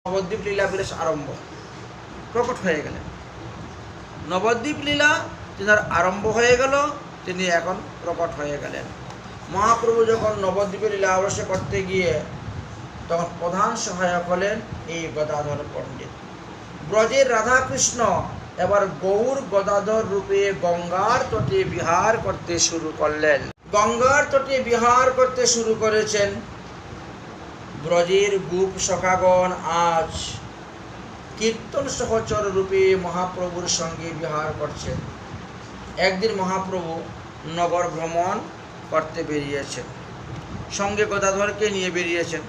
নবদ্বীপ লীলা বিলাস আরম্ভ প্রকট হয়ে গেলেন। নবদ্বীপ লীলা তিনার আরম্ভ হয়ে গেল, তিনি এখন প্রকট হয়ে গেলেন। মহাপ্রভু যখন নবদ্বীপের লীলা অবশ্য করতে গিয়ে তখন প্রধান সহায়ক হলেন এই গদাধর পণ্ডিত। ব্রজের রাধাকৃষ্ণ এবার গৌর গদাধর রূপে গঙ্গার তটে বিহার করতে শুরু করলেন। গঙ্গার তটে বিহার করতে শুরু করেছেন। ব্রজের গোপ সখাগণ আজ কীর্তন সহচর রূপে মহাপ্রভুর সঙ্গে বিহার করছেন। একদিন মহাপ্রভু নগর ভ্রমণ করতে বেরিয়েছেন, সঙ্গে গদাধরকে নিয়ে বেরিয়েছেন।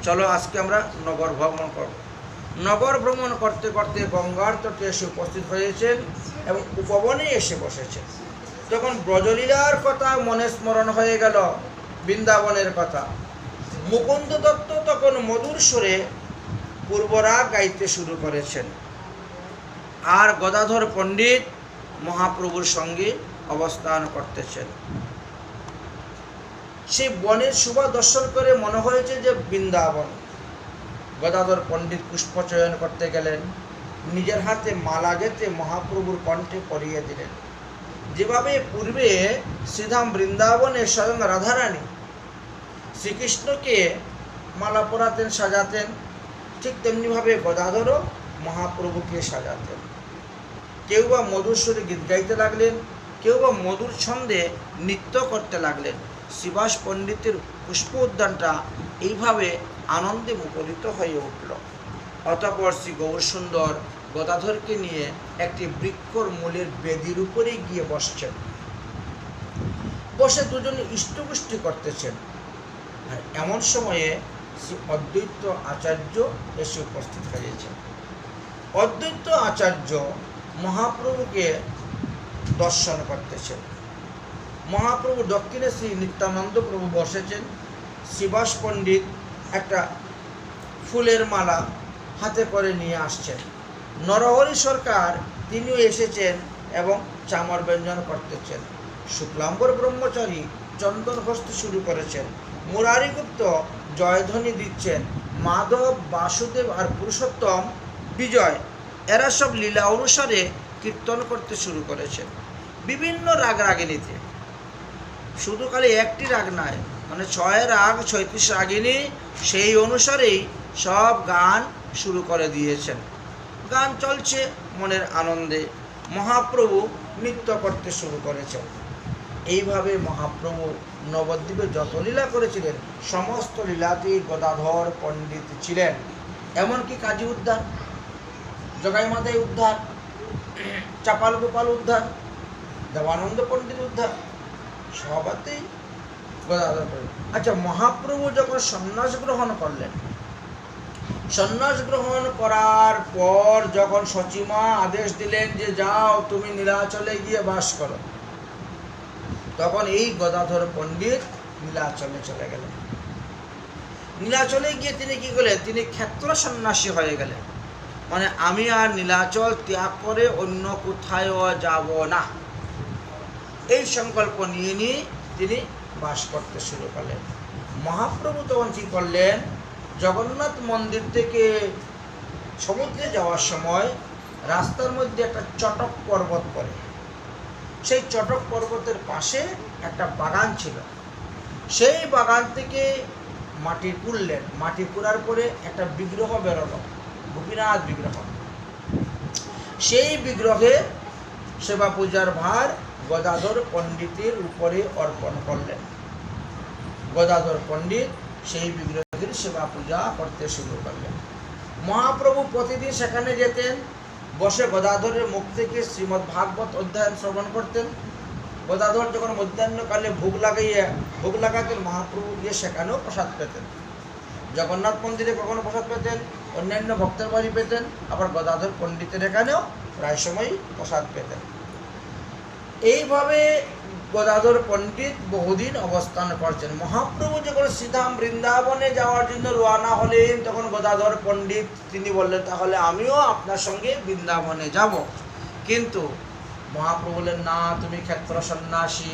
চলো আজকে আমরা নগর ভ্রমণ করব। নগর ভ্রমণ করতে করতে গঙ্গার তটে এসে উপস্থিত হয়েছেন এবং উপবনে এসে বসেছেন। তখন ব্রজলীলার কথা মনে স্মরণ হয়ে গেল, বৃন্দাবনের কথা। মুকুন্দ দত্ত তখন মধুর সুরে পূর্বরাগ গাইতে শুরু করেছেন, আর গদাধর পণ্ডিত মহাপ্রভুর সঙ্গে অবস্থান করতেছেন। সেই বনের শোভা দর্শন করে মনে হয়েছে যে বৃন্দাবন। গদাধর পণ্ডিত পুষ্প চয়ন করতে গেলেন, নিজের হাতে মালা গেঁথে মহাপ্রভুর কণ্ঠে পরিয়ে দিলেন। যেভাবে পূর্বে শ্রীধাম বৃন্দাবনে স্বয়ং রাধারানী শ্রীকৃষ্ণকে মালা পরাতেন, সাজাতেন, ঠিক তেমনিভাবে গদাধরও মহাপ্রভুকে সাজাতেন। কেউ বা মধুর সুরে গীত গাইতে লাগলেন, কেউ বা মধুর ছন্দে নৃত্য করতে লাগলেন। শ্রীবাস পণ্ডিতের পুষ্প উদ্যানটা এইভাবে আনন্দে মুখরিত হয়ে উঠল। অতঃপর শ্রী গৌরসুন্দর গদাধরকে নিয়ে একটি বৃক্ষর মূলের বেদির উপরে গিয়ে বসছেন। বসে দুজনে ইষ্টপুষ্টি করতেছেন। আর এমন সময়ে শ্রী অদ্বৈত আচার্য এসে উপস্থিত হয়েছেন। অদ্বৈত আচার্য মহাপ্রভুকে দর্শন করতেছেন। মহাপ্রভু দক্ষিণে শ্রী নিত্যানন্দ প্রভু বসেছেন। শ্রীবাস পণ্ডিত একটা ফুলের মালা হাতে করে নিয়ে আসছেন। নরহরি সরকার তিনিও এসেছেন এবং চামর ব্যঞ্জন করতেছেন। শুক্লাম্বর ব্রহ্মচারী চন্দন ঘষতে শুরু করেছেন। মুরারি গুপ্ত জয়ধ্বনি দিচ্ছেন। মাধব, বাসুদেব আর পুরুষোত্তম বিজয় এরা সব লীলা অনুসারে কীর্তন করতে শুরু করেছেন। বিভিন্ন রাগ রাগিনীতে, শুধু খালি একটি রাগ নয়, মানে 6 রাগ 36 রাগিনী, সেই অনুসারেই সব গান শুরু করে দিয়েছেন। গান চলছে মনের আনন্দে। মহাপ্রভু নৃত্য করতে শুরু করেছেন। এইভাবে মহাপ্রভু নবদ্বীপে যত লীলা করেছিলেন সমস্ত লীলাতেই গদাধর পণ্ডিত ছিলেন। এমনকি কাজী উদ্ধার, জগাই মাদাই উদ্ধার, চাপাল গোপাল উদ্ধার, দেবানন্দ পণ্ডিত উদ্ধার, সবাতেই গদাধর পণ্ডিত। আচ্ছা, মহাপ্রভু যখন সন্ন্যাস গ্রহণ করলেন, সন্ন্যাস গ্রহণ করার পর যখন সচিমা আদেশ দিলেন যে যাও তুমি নীলাচলে গিয়ে বাস করো, তখন এই গদাধর পণ্ডিত নীলাচলে চলে গেলেন। নীলাচলে গিয়ে তিনি কি করলেন? তিনি ক্ষেত্র সন্ন্যাসী হয়ে গেলেন। মানে আমি আর নীলাচল ত্যাগ করে অন্য কোথায়ও যাব না, এই সংকল্প নিয়ে তিনি বাস করতে শুরু করলেন। মহাপ্রভু তখন কি করলেন? জগন্নাথ মন্দির থেকে সমুদ্রে যাওয়ার সময় রাস্তার মধ্যে একটা চটক পর্বত পড়ে। সেই চটক পর্বতের পাশে একটা বাগান ছিল। সেই বাগান থেকে মাটি কুড়লেন। মাটি কুড়ার পরে একটা বিগ্রহ বেরোলো, গোপীনাথ বিগ্রহ। সেই বিগ্রহে সেবা পূজার ভার গদাধর পণ্ডিতের উপরে অর্পণ করলেন। গদাধর পণ্ডিত সেই বিগ্রহের সেবা পূজা করতে শুরু করলেন। মহাপ্রভু প্রতিদিন সেখানে যেতেন, বসে গদাধরের মুখ থেকে শ্রীমদ্ ভাগবত অধ্যয়ন শ্রবণ করতেন। গদাধর যখন মধ্যাহ্নকালে ভোগ লাগাতেন, মহাপ্রভু গিয়ে সেখানেও প্রসাদ পেতেন। জগন্নাথ মন্দিরে কখনো প্রসাদ পেতেন, অন্যান্য ভক্তের বাড়ি পেতেন, আবার গদাধর পণ্ডিতের এখানেও প্রায় সময়ই প্রসাদ পেতেন। এইভাবে গদাধর পণ্ডিত বহুদিন অবস্থান করছেন। মহাপ্রভু যখন শ্রীধাম বৃন্দাবনে যাওয়ার জন্য রওনা হলেন, তখন গদাধর পণ্ডিত তিনি বললেন তাহলে আমিও আপনার সঙ্গে বৃন্দাবনে যাব। কিন্তু মহাপ্রভু বললেন না, তুমি ক্ষেত্র সন্ন্যাসী,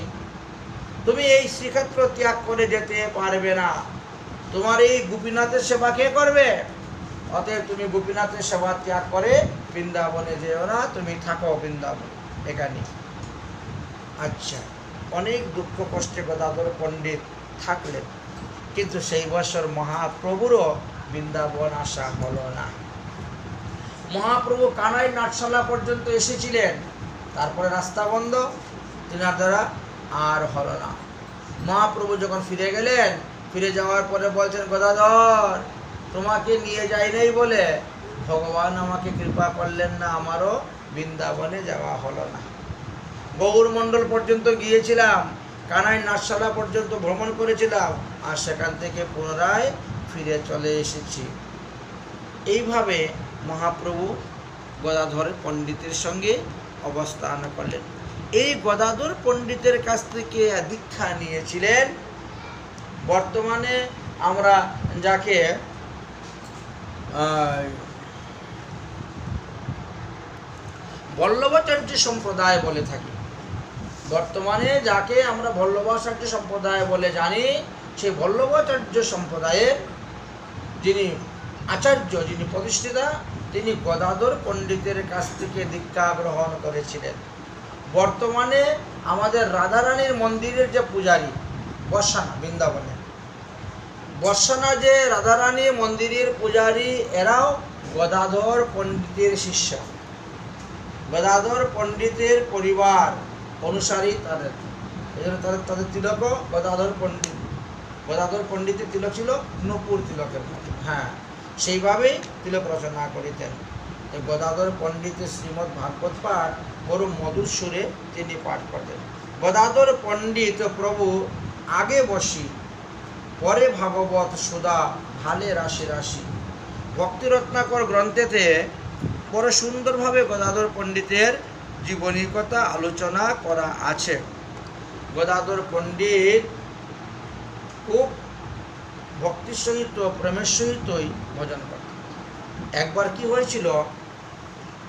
তুমি এই শ্রীক্ষেত্র ত্যাগ করে যেতে পারবে না। তোমার এই গোপীনাথের সেবা কে করবে? অতএব তুমি গোপীনাথের সেবা ত্যাগ করে বৃন্দাবনে যেও না, তুমি থাকো বৃন্দাবনে এখানে। আচ্ছা, অনেক দুঃখ কষ্টে গদাধর পণ্ডিত থাকলেন, কিন্তু সেই বছর মহাপ্রভুরও বৃন্দাবন আসা হলো না। মহাপ্রভু কানাই নাটশালা পর্যন্ত এসেছিলেন, তারপরে রাস্তা বন্ধ, তিনার দ্বারা আর হলো না। মহাপ্রভু যখন ফিরে গেলেন, ফিরে যাওয়ার পরে বলছেন, গদাধর তোমাকে নিয়ে যাই নাই বলে ভগবান আমাকে কৃপা করলেন না, আমারও বৃন্দাবনে যাওয়া হলো না। গৌরমণ্ডল পর্যন্ত গিয়েছিলাম, কানাই নাটশালা পর্যন্ত ভ্রমণ করেছিলাম, আর সেখান থেকে পুনরায় ফিরে চলে এসেছি। এইভাবে মহাপ্রভু গদাধর পণ্ডিতের সঙ্গে অবস্থান করলেন। এই গদাধর পণ্ডিতের কাছ থেকে দীক্ষা নিয়েছিলেন বর্তমানে আমরা যাকে বল্লভাচার্য সম্প্রদায় বলে থাকি। বর্তমানে যাকে আমরা বল্লভাচার্য সম্প্রদায় বলে জানি, সেই বল্লভাচার্য সম্প্রদায়ের যিনি আচার্য, যিনি প্রতিষ্ঠিতা, তিনি গদাধর পণ্ডিতের কাছ থেকে দীক্ষা গ্রহণ করেছিলেন। বর্তমানে আমাদের রাধারানীর মন্দিরের যে পূজারী বর্ষানা, বৃন্দাবনে বর্ষানা যে রাধারানী মন্দিরের পূজারী, এরাও গদাধর পণ্ডিতের শিষ্য। গদাধর পণ্ডিতের পরিবার অনুসারী তাদের, এই জন্য তাদের তিলকও গদাধর পণ্ডিত। গদাধর পণ্ডিতের তিলক ছিল নূপুর তিলকের মতো, হ্যাঁ, সেইভাবেই তিলক রচনা করিতেন। গদাধর পণ্ডিতের শ্রীমদ্ ভাগবত পাঠ বড় মধুর সুরে তিনি পাঠ করতেন। গদাধর পণ্ডিত প্রভু আগে বসি, পরে ভাগবত সুধা ভালে রাশি রাশি। ভক্তিরত্নাকর গ্রন্থেতে বড় সুন্দরভাবে গদাধর পণ্ডিতের জীবনী কথা আলোচনা করা আছে। গদাধর পণ্ডিত খুব ভক্তির সহিত প্রেমের সহিতই ভজন করতেন। একবার কি হয়েছিল,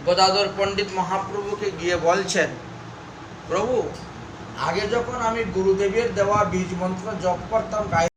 গদাধর পণ্ডিত মহাপ্রভুকে গিয়ে বলছেন, প্রভু আগে যখন আমি গুরুদেবের দেওয়া বীজ মন্ত্র জপ করতাম,